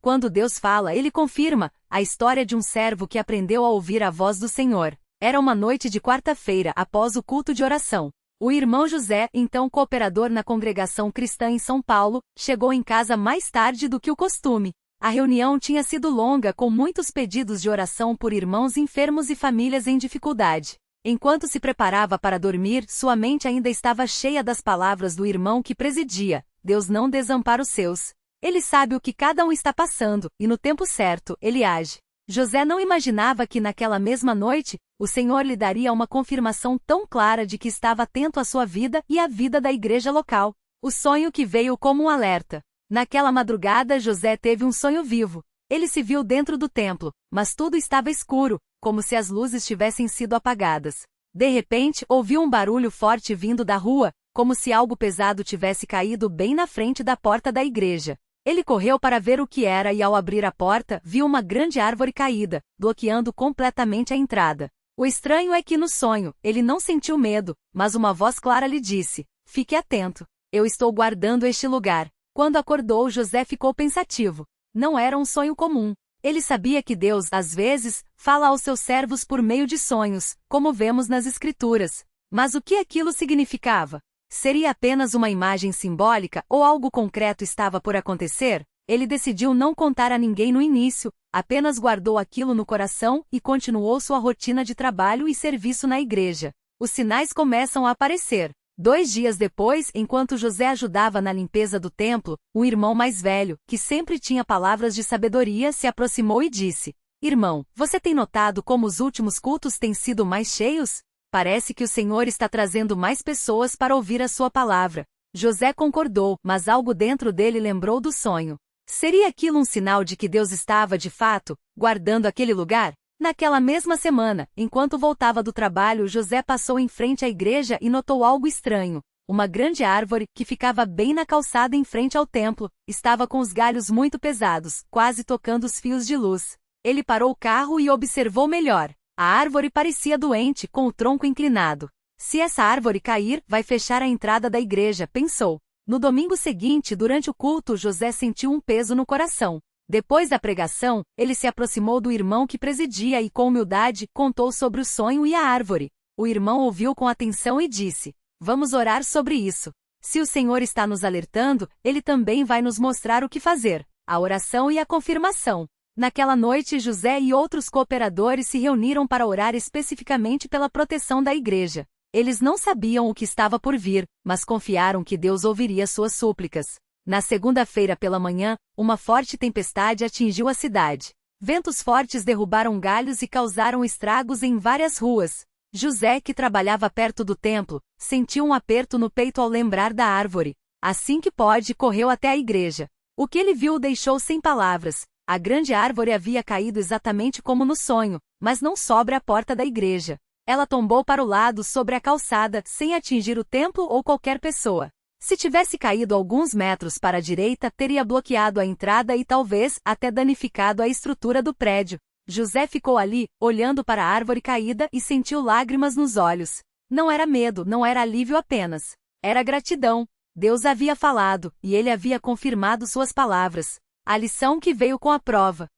Quando Deus fala, ele confirma. A história de um servo que aprendeu a ouvir a voz do Senhor. Era uma noite de quarta-feira, após o culto de oração. O irmão José, então cooperador na congregação cristã em São Paulo, chegou em casa mais tarde do que o costume. A reunião tinha sido longa, com muitos pedidos de oração por irmãos enfermos e famílias em dificuldade. Enquanto se preparava para dormir, sua mente ainda estava cheia das palavras do irmão que presidia: Deus não desampara os seus. Ele sabe o que cada um está passando, e no tempo certo, ele age. José não imaginava que naquela mesma noite, o Senhor lhe daria uma confirmação tão clara de que estava atento à sua vida e à vida da igreja local. O sonho que veio como um alerta. Naquela madrugada, José teve um sonho vivo. Ele se viu dentro do templo, mas tudo estava escuro, como se as luzes tivessem sido apagadas. De repente, ouviu um barulho forte vindo da rua, como se algo pesado tivesse caído bem na frente da porta da igreja. Ele correu para ver o que era e, ao abrir a porta, viu uma grande árvore caída, bloqueando completamente a entrada. O estranho é que no sonho, ele não sentiu medo, mas uma voz clara lhe disse: fique atento, eu estou guardando este lugar. Quando acordou, José ficou pensativo. Não era um sonho comum. Ele sabia que Deus, às vezes, fala aos seus servos por meio de sonhos, como vemos nas Escrituras. Mas o que aquilo significava? Seria apenas uma imagem simbólica ou algo concreto estava por acontecer? Ele decidiu não contar a ninguém no início, apenas guardou aquilo no coração e continuou sua rotina de trabalho e serviço na igreja. Os sinais começam a aparecer. 2 dias depois, enquanto José ajudava na limpeza do templo, o irmão mais velho, que sempre tinha palavras de sabedoria, se aproximou e disse: Irmão, você tem notado como os últimos cultos têm sido mais cheios? Parece que o Senhor está trazendo mais pessoas para ouvir a sua palavra. José concordou, mas algo dentro dele lembrou do sonho. Seria aquilo um sinal de que Deus estava, de fato, guardando aquele lugar? Naquela mesma semana, enquanto voltava do trabalho, José passou em frente à igreja e notou algo estranho. Uma grande árvore, que ficava bem na calçada em frente ao templo, estava com os galhos muito pesados, quase tocando os fios de luz. Ele parou o carro e observou melhor. A árvore parecia doente, com o tronco inclinado. Se essa árvore cair, vai fechar a entrada da igreja, pensou. No domingo seguinte, durante o culto, José sentiu um peso no coração. Depois da pregação, ele se aproximou do irmão que presidia e, com humildade, contou sobre o sonho e a árvore. O irmão ouviu com atenção e disse: Vamos orar sobre isso. Se o Senhor está nos alertando, Ele também vai nos mostrar o que fazer. A oração e a confirmação. Naquela noite, José e outros cooperadores se reuniram para orar especificamente pela proteção da igreja. Eles não sabiam o que estava por vir, mas confiaram que Deus ouviria suas súplicas. Na segunda-feira pela manhã, uma forte tempestade atingiu a cidade. Ventos fortes derrubaram galhos e causaram estragos em várias ruas. José, que trabalhava perto do templo, sentiu um aperto no peito ao lembrar da árvore. Assim que pôde, correu até a igreja. O que ele viu o deixou sem palavras. A grande árvore havia caído exatamente como no sonho, mas não sobre a porta da igreja. Ela tombou para o lado sobre a calçada, sem atingir o templo ou qualquer pessoa. Se tivesse caído alguns metros para a direita, teria bloqueado a entrada e talvez até danificado a estrutura do prédio. José ficou ali, olhando para a árvore caída e sentiu lágrimas nos olhos. Não era medo, não era alívio apenas. Era gratidão. Deus havia falado, e ele havia confirmado suas palavras. A lição que veio com a prova.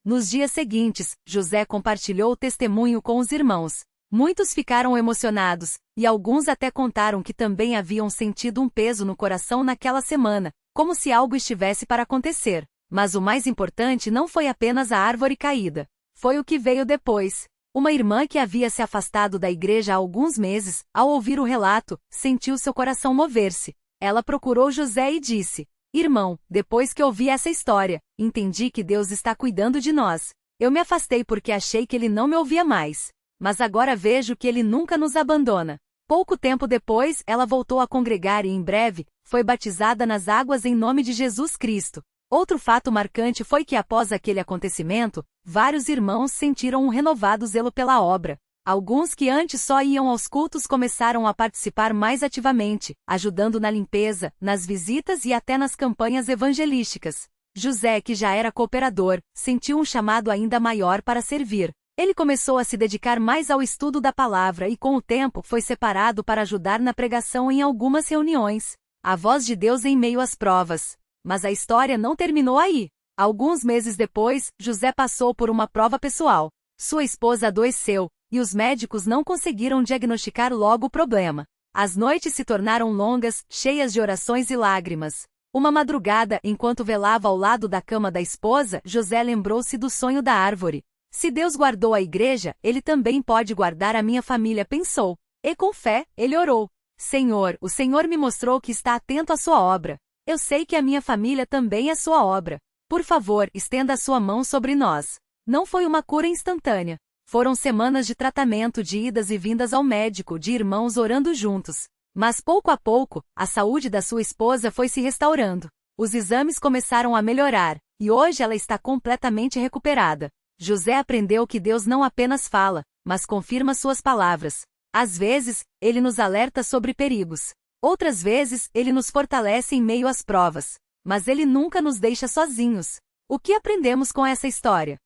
Nos dias seguintes, José compartilhou o testemunho com os irmãos. Muitos ficaram emocionados, e alguns até contaram que também haviam sentido um peso no coração naquela semana, como se algo estivesse para acontecer. Mas o mais importante não foi apenas a árvore caída. Foi o que veio depois. Uma irmã que havia se afastado da igreja há alguns meses, ao ouvir o relato, sentiu seu coração mover-se. Ela procurou José e disse: Irmão, depois que ouvi essa história, entendi que Deus está cuidando de nós. Eu me afastei porque achei que Ele não me ouvia mais. Mas agora vejo que Ele nunca nos abandona. Pouco tempo depois, ela voltou a congregar e, em breve, foi batizada nas águas em nome de Jesus Cristo. Outro fato marcante foi que, após aquele acontecimento, vários irmãos sentiram um renovado zelo pela obra. Alguns que antes só iam aos cultos começaram a participar mais ativamente, ajudando na limpeza, nas visitas e até nas campanhas evangelísticas. José, que já era cooperador, sentiu um chamado ainda maior para servir. Ele começou a se dedicar mais ao estudo da palavra e, com o tempo, foi separado para ajudar na pregação em algumas reuniões. A voz de Deus em meio às provas. Mas a história não terminou aí. Alguns meses depois, José passou por uma prova pessoal. Sua esposa adoeceu, e os médicos não conseguiram diagnosticar logo o problema. As noites se tornaram longas, cheias de orações e lágrimas. Uma madrugada, enquanto velava ao lado da cama da esposa, José lembrou-se do sonho da árvore. Se Deus guardou a igreja, Ele também pode guardar a minha família, pensou. E com fé, ele orou. Senhor, o Senhor me mostrou que está atento à sua obra. Eu sei que a minha família também é sua obra. Por favor, estenda a sua mão sobre nós. Não foi uma cura instantânea. Foram semanas de tratamento, de idas e vindas ao médico, de irmãos orando juntos. Mas pouco a pouco, a saúde da sua esposa foi se restaurando. Os exames começaram a melhorar, e hoje ela está completamente recuperada. José aprendeu que Deus não apenas fala, mas confirma suas palavras. Às vezes, Ele nos alerta sobre perigos. Outras vezes, Ele nos fortalece em meio às provas. Mas Ele nunca nos deixa sozinhos. O que aprendemos com essa história?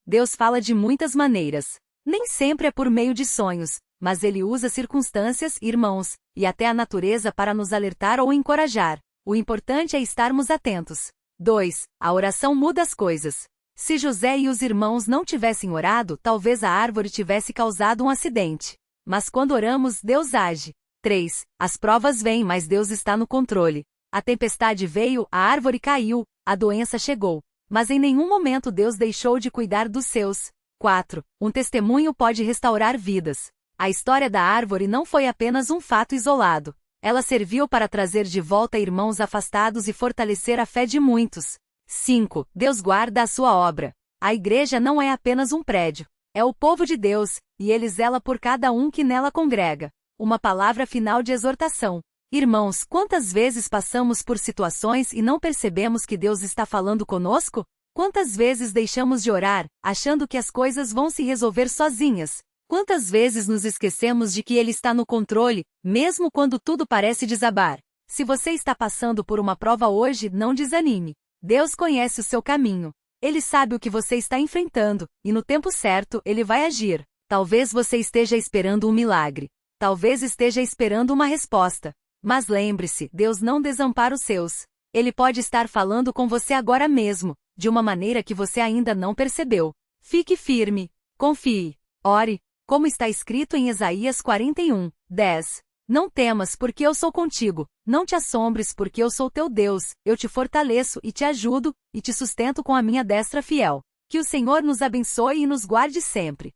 Deus fala de muitas maneiras. Nem sempre é por meio de sonhos, mas Ele usa circunstâncias, irmãos, e até a natureza para nos alertar ou encorajar. O importante é estarmos atentos. 2. A oração muda as coisas. Se José e os irmãos não tivessem orado, talvez a árvore tivesse causado um acidente. Mas quando oramos, Deus age. 3. As provas vêm, mas Deus está no controle. A tempestade veio, a árvore caiu, a doença chegou. Mas em nenhum momento Deus deixou de cuidar dos seus. 4. Um testemunho pode restaurar vidas. A história da árvore não foi apenas um fato isolado. Ela serviu para trazer de volta irmãos afastados e fortalecer a fé de muitos. 5. Deus guarda a sua obra. A igreja não é apenas um prédio. É o povo de Deus, e Ele zela por cada um que nela congrega. Uma palavra final de exortação. Irmãos, quantas vezes passamos por situações e não percebemos que Deus está falando conosco? Quantas vezes deixamos de orar, achando que as coisas vão se resolver sozinhas? Quantas vezes nos esquecemos de que Ele está no controle, mesmo quando tudo parece desabar? Se você está passando por uma prova hoje, não desanime. Deus conhece o seu caminho. Ele sabe o que você está enfrentando, e no tempo certo, Ele vai agir. Talvez você esteja esperando um milagre. Talvez esteja esperando uma resposta. Mas lembre-se, Deus não desampara os seus. Ele pode estar falando com você agora mesmo, de uma maneira que você ainda não percebeu. Fique firme. Confie. Ore. Como está escrito em Isaías 41:10. Não temas, porque eu sou contigo. Não te assombres, porque eu sou teu Deus. Eu te fortaleço e te ajudo, e te sustento com a minha destra fiel. Que o Senhor nos abençoe e nos guarde sempre.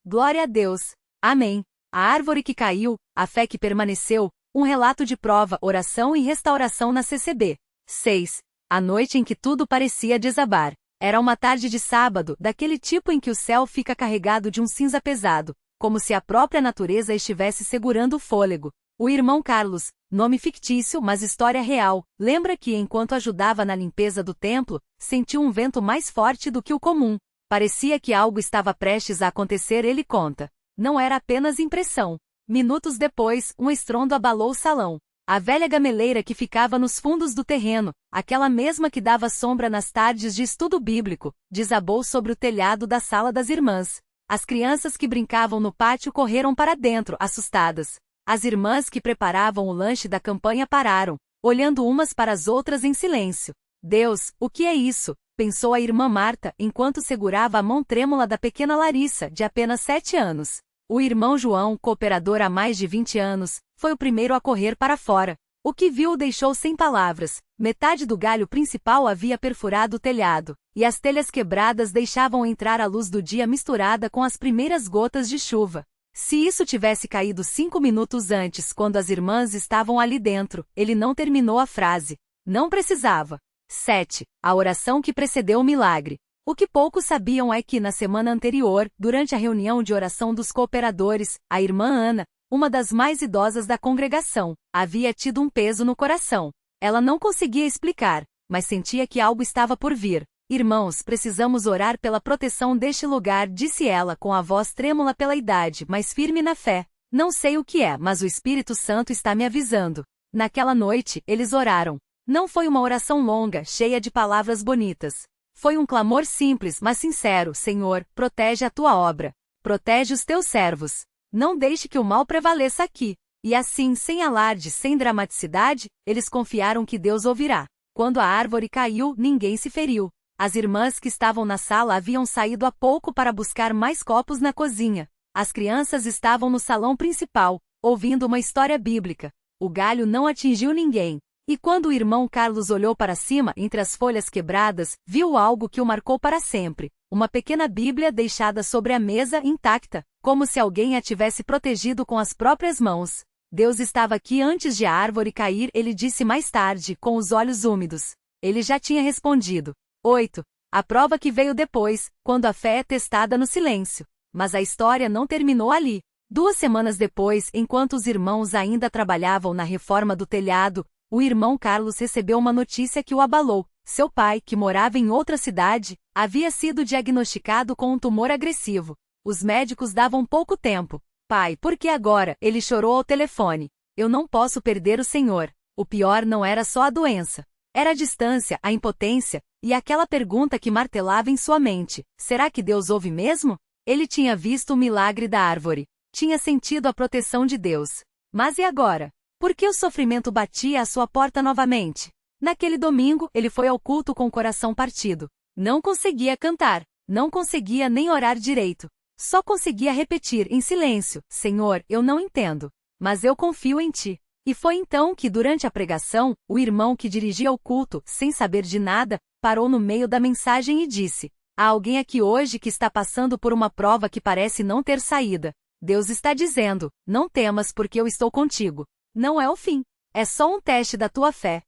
Glória a Deus. Amém. A árvore que caiu, a fé que permaneceu, um relato de prova, oração e restauração na CCB. 6. A noite em que tudo parecia desabar. Era uma tarde de sábado, daquele tipo em que o céu fica carregado de um cinza pesado, como se a própria natureza estivesse segurando o fôlego. O irmão Carlos, nome fictício mas história real, lembra que enquanto ajudava na limpeza do templo, sentiu um vento mais forte do que o comum. Parecia que algo estava prestes a acontecer, ele conta. Não era apenas impressão. Minutos depois, um estrondo abalou o salão. A velha gameleira que ficava nos fundos do terreno, aquela mesma que dava sombra nas tardes de estudo bíblico, desabou sobre o telhado da sala das irmãs. As crianças que brincavam no pátio correram para dentro, assustadas. As irmãs que preparavam o lanche da campanha pararam, olhando umas para as outras em silêncio. Deus, o que é isso? Pensou a irmã Marta, enquanto segurava a mão trêmula da pequena Larissa, de apenas 7 anos. O irmão João, cooperador há mais de 20 anos, foi o primeiro a correr para fora. O que viu o deixou sem palavras. Metade do galho principal havia perfurado o telhado, e as telhas quebradas deixavam entrar a luz do dia misturada com as primeiras gotas de chuva. Se isso tivesse caído 5 minutos antes, quando as irmãs estavam ali dentro, ele não terminou a frase. Não precisava. 7. A oração que precedeu o milagre. O que poucos sabiam é que, na semana anterior, durante a reunião de oração dos cooperadores, a irmã Ana, uma das mais idosas da congregação, havia tido um peso no coração. Ela não conseguia explicar, mas sentia que algo estava por vir. Irmãos, precisamos orar pela proteção deste lugar, disse ela com a voz trêmula pela idade, mas firme na fé. Não sei o que é, mas o Espírito Santo está me avisando. Naquela noite, eles oraram. Não foi uma oração longa, cheia de palavras bonitas. Foi um clamor simples, mas sincero. Senhor, protege a tua obra. Protege os teus servos. Não deixe que o mal prevaleça aqui. E assim, sem alarde, sem dramaticidade, eles confiaram que Deus ouvirá. Quando a árvore caiu, ninguém se feriu. As irmãs que estavam na sala haviam saído há pouco para buscar mais copos na cozinha. As crianças estavam no salão principal, ouvindo uma história bíblica. O galho não atingiu ninguém. E quando o irmão Carlos olhou para cima entre as folhas quebradas, viu algo que o marcou para sempre. Uma pequena Bíblia deixada sobre a mesa intacta, como se alguém a tivesse protegido com as próprias mãos. Deus estava aqui antes de a árvore cair, ele disse mais tarde, com os olhos úmidos. Ele já tinha respondido. 8. A prova que veio depois, quando a fé é testada no silêncio. Mas a história não terminou ali. 2 semanas depois, enquanto os irmãos ainda trabalhavam na reforma do telhado, o irmão Carlos recebeu uma notícia que o abalou. Seu pai, que morava em outra cidade, havia sido diagnosticado com um tumor agressivo. Os médicos davam pouco tempo. Pai, por que agora? Ele chorou ao telefone. Eu não posso perder o Senhor. O pior não era só a doença. Era a distância, a impotência, e aquela pergunta que martelava em sua mente. Será que Deus ouve mesmo? Ele tinha visto o milagre da árvore. Tinha sentido a proteção de Deus. Mas e agora? Por que o sofrimento batia à sua porta novamente? Naquele domingo, ele foi ao culto com o coração partido. Não conseguia cantar. Não conseguia nem orar direito. Só conseguia repetir em silêncio: Senhor, eu não entendo. Mas eu confio em Ti. E foi então que, durante a pregação, o irmão que dirigia o culto, sem saber de nada, parou no meio da mensagem e disse: há alguém aqui hoje que está passando por uma prova que parece não ter saída. Deus está dizendo: não temas porque eu estou contigo. Não é o fim. É só um teste da tua fé.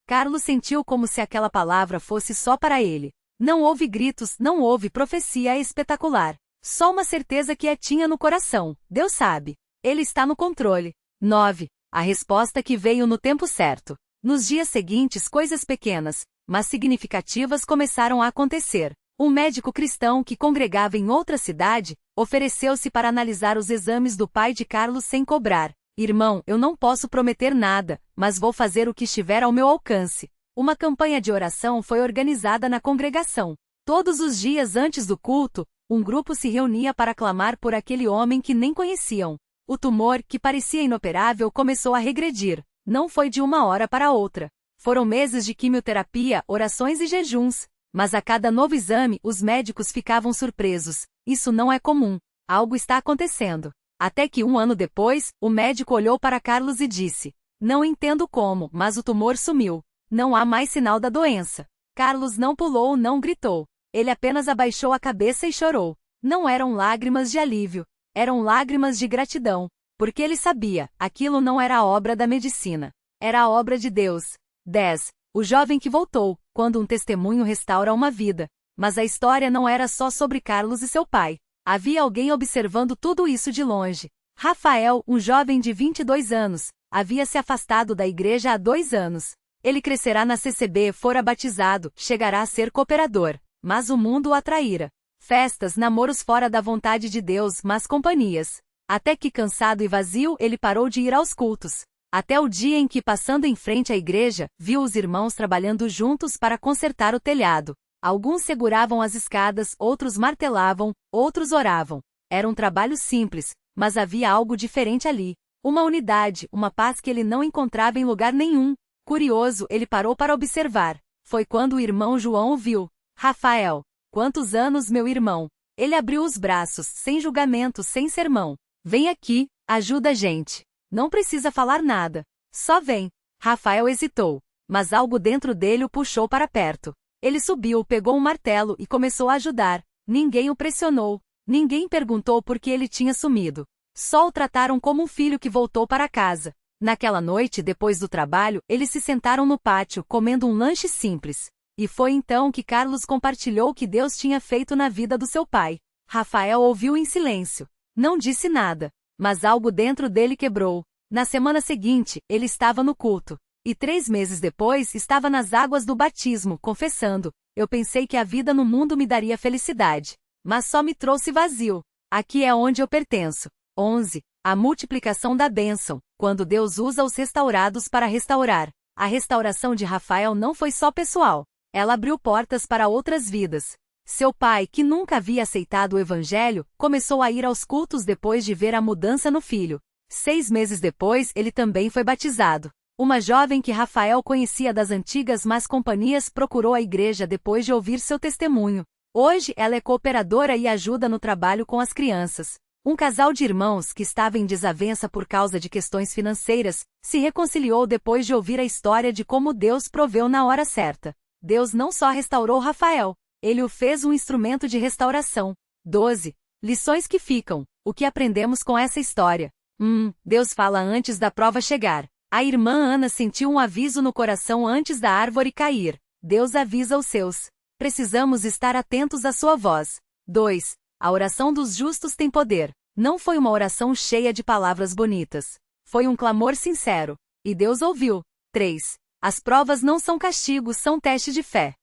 Carlos sentiu como se aquela palavra fosse só para ele. Não houve gritos, não houve profecia espetacular. Só uma certeza quietinha no coração. Deus sabe. Ele está no controle. 9. A resposta que veio no tempo certo. Nos dias seguintes, coisas pequenas, mas significativas começaram a acontecer. Um médico cristão que congregava em outra cidade, ofereceu-se para analisar os exames do pai de Carlos sem cobrar. Irmão, eu não posso prometer nada, mas vou fazer o que estiver ao meu alcance. Uma campanha de oração foi organizada na congregação. Todos os dias antes do culto, um grupo se reunia para clamar por aquele homem que nem conheciam. O tumor, que parecia inoperável, começou a regredir. Não foi de uma hora para outra. Foram meses de quimioterapia, orações e jejuns. Mas a cada novo exame, os médicos ficavam surpresos. Isso não é comum. Algo está acontecendo. Até que 1 ano depois, o médico olhou para Carlos e disse: não entendo como, mas o tumor sumiu. Não há mais sinal da doença. Carlos não pulou, não gritou. Ele apenas abaixou a cabeça e chorou. Não eram lágrimas de alívio. Eram lágrimas de gratidão. Porque ele sabia, aquilo não era a obra da medicina. Era a obra de Deus. 10. O jovem que voltou, quando um testemunho restaura uma vida. Mas a história não era só sobre Carlos e seu pai. Havia alguém observando tudo isso de longe. Rafael, um jovem de 22 anos, havia se afastado da igreja há 2 anos. Ele crescerá na CCB, fora batizado, chegará a ser cooperador. Mas o mundo o atraíra. Festas, namoros fora da vontade de Deus, mas companhias. Até que, cansado e vazio, ele parou de ir aos cultos. Até o dia em que, passando em frente à igreja, viu os irmãos trabalhando juntos para consertar o telhado. Alguns seguravam as escadas, outros martelavam, outros oravam. Era um trabalho simples, mas havia algo diferente ali. Uma unidade, uma paz que ele não encontrava em lugar nenhum. Curioso, ele parou para observar. Foi quando o irmão João o viu. Rafael, quantos anos, meu irmão? Ele abriu os braços, sem julgamento, sem sermão. Vem aqui, ajuda a gente. Não precisa falar nada. Só vem. Rafael hesitou, mas algo dentro dele o puxou para perto. Ele subiu, pegou um martelo e começou a ajudar. Ninguém o pressionou. Ninguém perguntou por que ele tinha sumido. Só o trataram como um filho que voltou para casa. Naquela noite, depois do trabalho, eles se sentaram no pátio, comendo um lanche simples. E foi então que Carlos compartilhou o que Deus tinha feito na vida do seu pai. Rafael ouviu em silêncio. Não disse nada. Mas algo dentro dele quebrou. Na semana seguinte, ele estava no culto. E 3 meses depois, estava nas águas do batismo, confessando: eu pensei que a vida no mundo me daria felicidade. Mas só me trouxe vazio. Aqui é onde eu pertenço. 11. A multiplicação da bênção, quando Deus usa os restaurados para restaurar. A restauração de Rafael não foi só pessoal. Ela abriu portas para outras vidas. Seu pai, que nunca havia aceitado o evangelho, começou a ir aos cultos depois de ver a mudança no filho. 6 meses depois, ele também foi batizado. Uma jovem que Rafael conhecia das antigas más companhias procurou a igreja depois de ouvir seu testemunho. Hoje ela é cooperadora e ajuda no trabalho com as crianças. Um casal de irmãos que estava em desavença por causa de questões financeiras, se reconciliou depois de ouvir a história de como Deus proveu na hora certa. Deus não só restaurou Rafael, ele o fez um instrumento de restauração. 12. Lições que ficam. O que aprendemos com essa história? Deus fala antes da prova chegar. A irmã Ana sentiu um aviso no coração antes da árvore cair. Deus avisa os seus. Precisamos estar atentos à sua voz. 2. A oração dos justos tem poder. Não foi uma oração cheia de palavras bonitas. Foi um clamor sincero. E Deus ouviu. 3. As provas não são castigos, são testes de fé.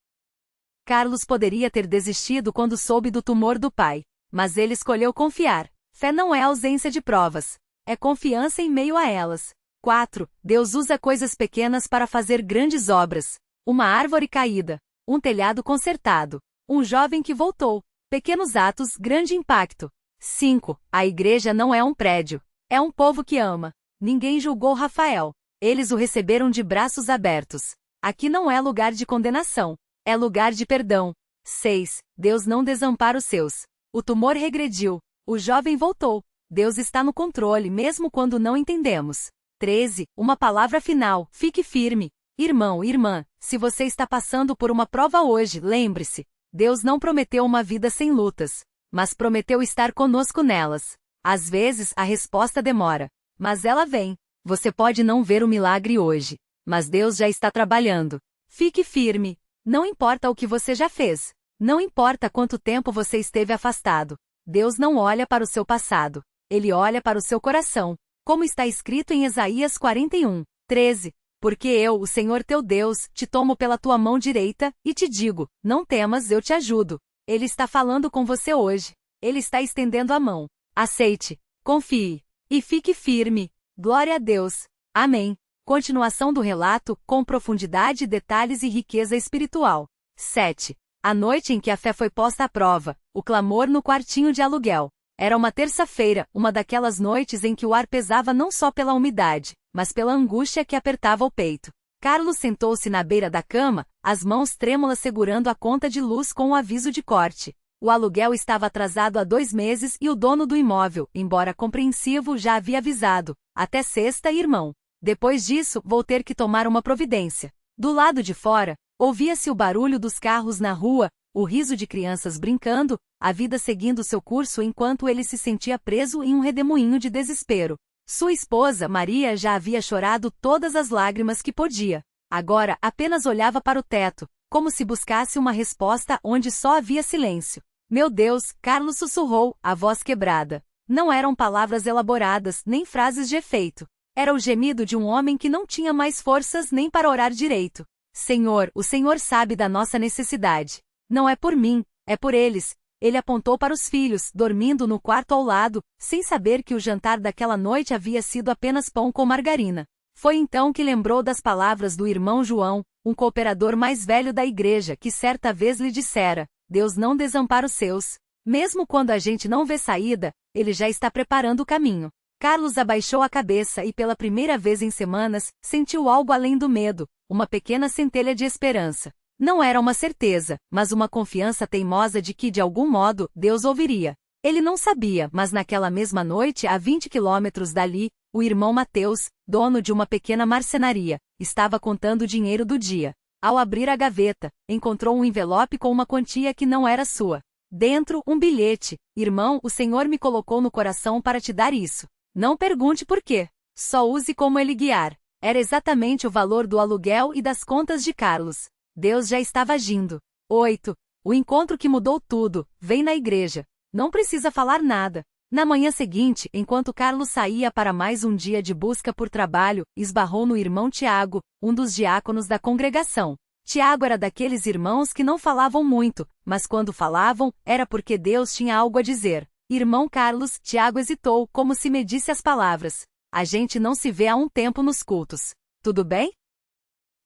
Carlos poderia ter desistido quando soube do tumor do pai. Mas ele escolheu confiar. Fé não é ausência de provas. É confiança em meio a elas. 4. Deus usa coisas pequenas para fazer grandes obras. Uma árvore caída. Um telhado consertado. Um jovem que voltou. Pequenos atos, grande impacto. 5. A igreja não é um prédio. É um povo que ama. Ninguém julgou Rafael. Eles o receberam de braços abertos. Aqui não é lugar de condenação. É lugar de perdão. 6. Deus não desampara os seus. O tumor regrediu. O jovem voltou. Deus está no controle mesmo quando não entendemos. 13. Uma palavra final. Fique firme. Irmão, irmã, se você está passando por uma prova hoje, lembre-se. Deus não prometeu uma vida sem lutas, mas prometeu estar conosco nelas. Às vezes a resposta demora, mas ela vem. Você pode não ver o milagre hoje, mas Deus já está trabalhando. Fique firme. Não importa o que você já fez. Não importa quanto tempo você esteve afastado. Deus não olha para o seu passado. Ele olha para o seu coração. Como está escrito em Isaías 41, 13. Porque eu, o Senhor teu Deus, te tomo pela tua mão direita, e te digo, não temas, eu te ajudo. Ele está falando com você hoje. Ele está estendendo a mão. Aceite, confie, e fique firme. Glória a Deus. Amém. Continuação do relato, com profundidade, detalhes e riqueza espiritual. 7. A noite em que a fé foi posta à prova, o clamor no quartinho de aluguel. Era uma terça-feira, uma daquelas noites em que o ar pesava não só pela umidade, mas pela angústia que apertava o peito. Carlos sentou-se na beira da cama, as mãos trêmulas segurando a conta de luz com o aviso de corte. O aluguel estava atrasado há 2 meses e o dono do imóvel, embora compreensivo, já havia avisado. Até sexta, irmão. Depois disso, vou ter que tomar uma providência. Do lado de fora, ouvia-se o barulho dos carros na rua, o riso de crianças brincando, a vida seguindo seu curso enquanto ele se sentia preso em um redemoinho de desespero. Sua esposa, Maria, já havia chorado todas as lágrimas que podia. Agora, apenas olhava para o teto, como se buscasse uma resposta onde só havia silêncio. Meu Deus, Carlos sussurrou, a voz quebrada. Não eram palavras elaboradas, nem frases de efeito. Era o gemido de um homem que não tinha mais forças nem para orar direito. Senhor, o Senhor sabe da nossa necessidade. Não é por mim, é por eles. Ele apontou para os filhos, dormindo no quarto ao lado, sem saber que o jantar daquela noite havia sido apenas pão com margarina. Foi então que lembrou das palavras do irmão João, um cooperador mais velho da igreja, que certa vez lhe dissera: Deus não desampara os seus. Mesmo quando a gente não vê saída, ele já está preparando o caminho. Carlos abaixou a cabeça e pela primeira vez em semanas, sentiu algo além do medo, uma pequena centelha de esperança. Não era uma certeza, mas uma confiança teimosa de que, de algum modo, Deus ouviria. Ele não sabia, mas naquela mesma noite, a 20 quilômetros dali, o irmão Mateus, dono de uma pequena marcenaria, estava contando o dinheiro do dia. Ao abrir a gaveta, encontrou um envelope com uma quantia que não era sua. Dentro, um bilhete. Irmão, o Senhor me colocou no coração para te dar isso. Não pergunte por quê. Só use como ele guiar. Era exatamente o valor do aluguel e das contas de Carlos. Deus já estava agindo. 8. O encontro que mudou tudo. Vem na igreja. Não precisa falar nada. Na manhã seguinte, enquanto Carlos saía para mais um dia de busca por trabalho, esbarrou no irmão Tiago, um dos diáconos da congregação. Tiago era daqueles irmãos que não falavam muito, mas quando falavam, era porque Deus tinha algo a dizer. Irmão Carlos, Tiago hesitou, como se medisse as palavras. A gente não se vê há um tempo nos cultos. Tudo bem?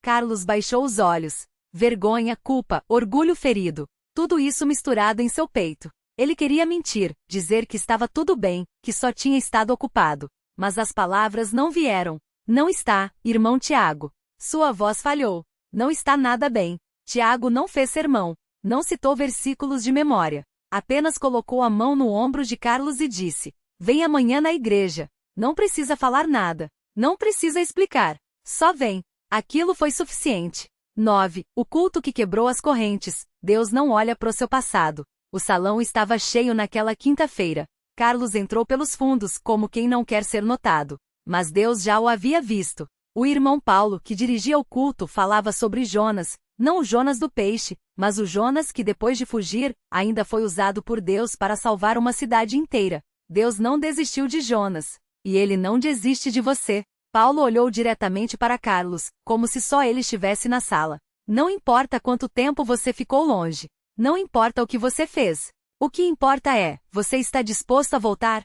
Carlos baixou os olhos. Vergonha, culpa, orgulho ferido. Tudo isso misturado em seu peito. Ele queria mentir, dizer que estava tudo bem, que só tinha estado ocupado. Mas as palavras não vieram. Não está, irmão Tiago. Sua voz falhou. Não está nada bem. Tiago não fez sermão. Não citou versículos de memória. Apenas colocou a mão no ombro de Carlos e disse: vem amanhã na igreja. Não precisa falar nada. Não precisa explicar. Só vem. Aquilo foi suficiente. 9. O culto que quebrou as correntes. Deus não olha pro seu passado. O salão estava cheio naquela quinta-feira. Carlos entrou pelos fundos, como quem não quer ser notado. Mas Deus já o havia visto. O irmão Paulo, que dirigia o culto, falava sobre Jonas, não o Jonas do peixe, mas o Jonas que depois de fugir, ainda foi usado por Deus para salvar uma cidade inteira. Deus não desistiu de Jonas. E ele não desiste de você. Paulo olhou diretamente para Carlos, como se só ele estivesse na sala. Não importa quanto tempo você ficou longe. Não importa o que você fez. O que importa é, você está disposto a voltar?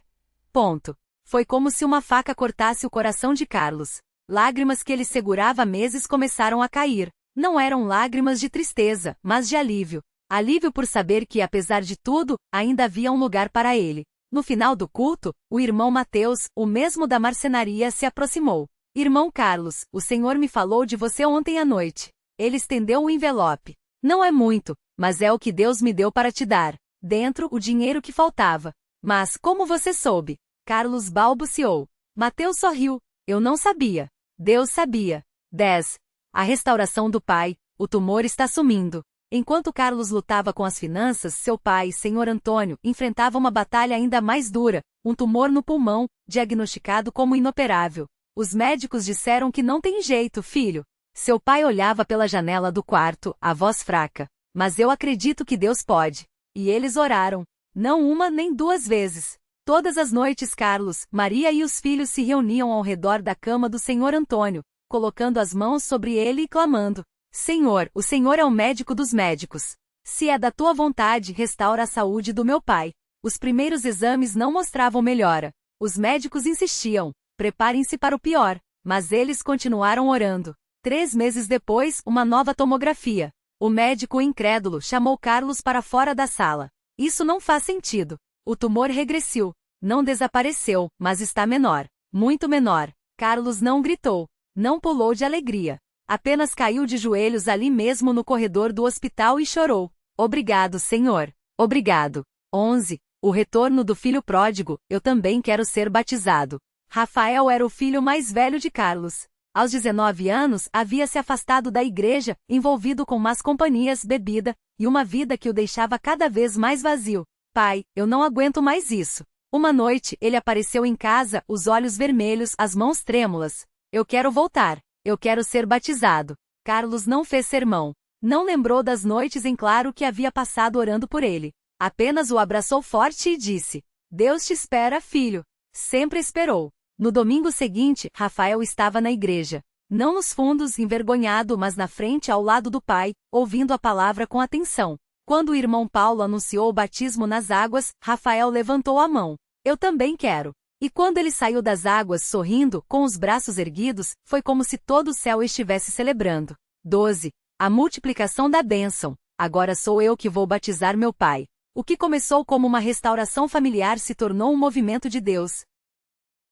Ponto. Foi como se uma faca cortasse o coração de Carlos. Lágrimas que ele segurava há meses começaram a cair. Não eram lágrimas de tristeza, mas de alívio. Alívio por saber que, apesar de tudo, ainda havia um lugar para ele. No final do culto, o irmão Mateus, o mesmo da marcenaria, se aproximou. Irmão Carlos, o Senhor me falou de você ontem à noite. Ele estendeu o envelope. Não é muito, mas é o que Deus me deu para te dar. Dentro, o dinheiro que faltava. Mas, como você soube? Carlos balbuciou. Mateus sorriu. Eu não sabia. Deus sabia. 10. A restauração do pai. O tumor está sumindo. Enquanto Carlos lutava com as finanças, seu pai, Senhor Antônio, enfrentava uma batalha ainda mais dura, um tumor no pulmão, diagnosticado como inoperável. Os médicos disseram que não tem jeito, filho. Seu pai olhava pela janela do quarto, a voz fraca. Mas eu acredito que Deus pode. E eles oraram. Não uma nem duas vezes. Todas as noites Carlos, Maria e os filhos se reuniam ao redor da cama do Senhor Antônio, colocando as mãos sobre ele e clamando: Senhor, o Senhor é o médico dos médicos. Se é da tua vontade, restaura a saúde do meu pai. Os primeiros exames não mostravam melhora. Os médicos insistiam: preparem-se para o pior. Mas eles continuaram orando. 3 meses depois, uma nova tomografia. O médico incrédulo chamou Carlos para fora da sala. Isso não faz sentido. O tumor regressiu. Não desapareceu, mas está menor. Muito menor. Carlos não gritou. Não pulou de alegria. Apenas caiu de joelhos ali mesmo no corredor do hospital e chorou. Obrigado, Senhor. Obrigado. 11. O retorno do filho pródigo. Eu também quero ser batizado. Rafael era o filho mais velho de Carlos. Aos 19 anos, havia se afastado da igreja, envolvido com más companhias, bebida, e uma vida que o deixava cada vez mais vazio. Pai, eu não aguento mais isso. Uma noite, ele apareceu em casa, os olhos vermelhos, as mãos trêmulas. Eu quero voltar. Eu quero ser batizado. Carlos não fez sermão. Não lembrou das noites em claro que havia passado orando por ele. Apenas o abraçou forte e disse: Deus te espera, filho. Sempre esperou. No domingo seguinte, Rafael estava na igreja. Não nos fundos, envergonhado, mas na frente ao lado do pai, ouvindo a palavra com atenção. Quando o irmão Paulo anunciou o batismo nas águas, Rafael levantou a mão. Eu também quero. E quando ele saiu das águas sorrindo, com os braços erguidos, foi como se todo o céu estivesse celebrando. 12. A multiplicação da bênção. Agora sou eu que vou batizar meu pai. O que começou como uma restauração familiar se tornou um movimento de Deus.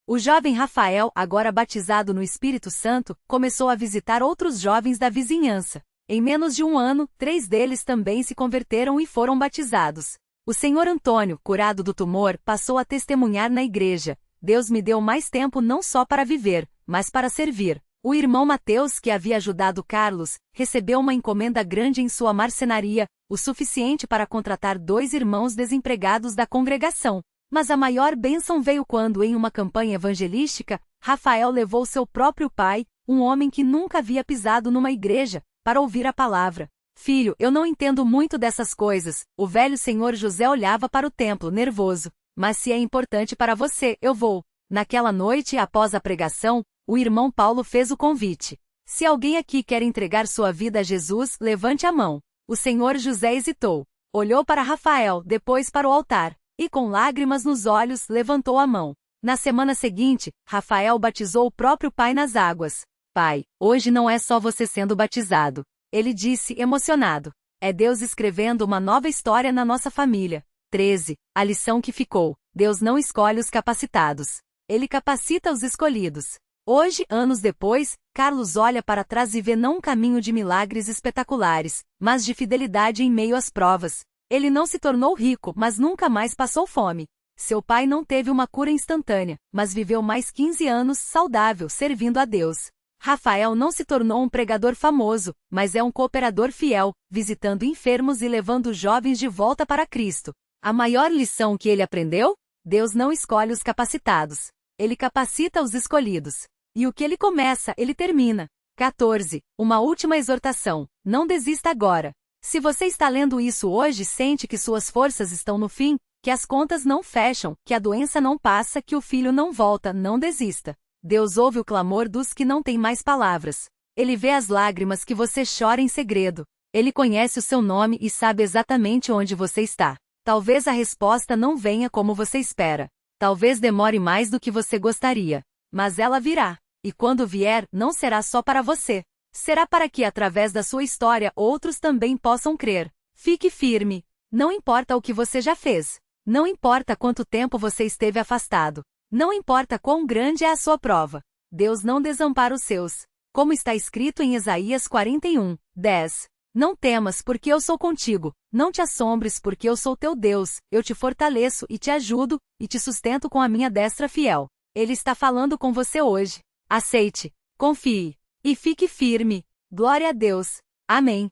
O jovem Rafael, agora batizado no Espírito Santo, começou a visitar outros jovens da vizinhança. Em menos de um ano, 3 deles também se converteram e foram batizados. O Senhor Antônio, curado do tumor, passou a testemunhar na igreja: Deus me deu mais tempo não só para viver, mas para servir. O irmão Mateus, que havia ajudado Carlos, recebeu uma encomenda grande em sua marcenaria, o suficiente para contratar 2 irmãos desempregados da congregação. Mas a maior bênção veio quando, em uma campanha evangelística, Rafael levou seu próprio pai, um homem que nunca havia pisado numa igreja, para ouvir a palavra. Filho, eu não entendo muito dessas coisas. O velho senhor José olhava para o templo, nervoso. Mas se é importante para você, eu vou. Naquela noite, após a pregação, o irmão Paulo fez o convite. Se alguém aqui quer entregar sua vida a Jesus, levante a mão. O senhor José hesitou. Olhou para Rafael, depois para o altar. E com lágrimas nos olhos, levantou a mão. Na semana seguinte, Rafael batizou o próprio pai nas águas. Pai, hoje não é só você sendo batizado. Ele disse, emocionado. É Deus escrevendo uma nova história na nossa família. 13. A lição que ficou. Deus não escolhe os capacitados. Ele capacita os escolhidos. Hoje, anos depois, Carlos olha para trás e vê não um caminho de milagres espetaculares, mas de fidelidade em meio às provas. Ele não se tornou rico, mas nunca mais passou fome. Seu pai não teve uma cura instantânea, mas viveu mais 15 anos saudável servindo a Deus. Rafael não se tornou um pregador famoso, mas é um cooperador fiel, visitando enfermos e levando jovens de volta para Cristo. A maior lição que ele aprendeu? Deus não escolhe os capacitados. Ele capacita os escolhidos. E o que ele começa, ele termina. 14. Uma última exortação. Não desista agora. Se você está lendo isso hoje e sente que suas forças estão no fim, que as contas não fecham, que a doença não passa, que o filho não volta, não desista. Deus ouve o clamor dos que não têm mais palavras. Ele vê as lágrimas que você chora em segredo. Ele conhece o seu nome e sabe exatamente onde você está. Talvez a resposta não venha como você espera. Talvez demore mais do que você gostaria. Mas ela virá. E quando vier, não será só para você. Será para que, através da sua história, outros também possam crer. Fique firme. Não importa o que você já fez. Não importa quanto tempo você esteve afastado. Não importa quão grande é a sua prova. Deus não desampara os seus. Como está escrito em Isaías 41, 10. Não temas, porque eu sou contigo. Não te assombres, porque eu sou teu Deus. Eu te fortaleço e te ajudo, e te sustento com a minha destra fiel. Ele está falando com você hoje. Aceite, confie e fique firme. Glória a Deus. Amém.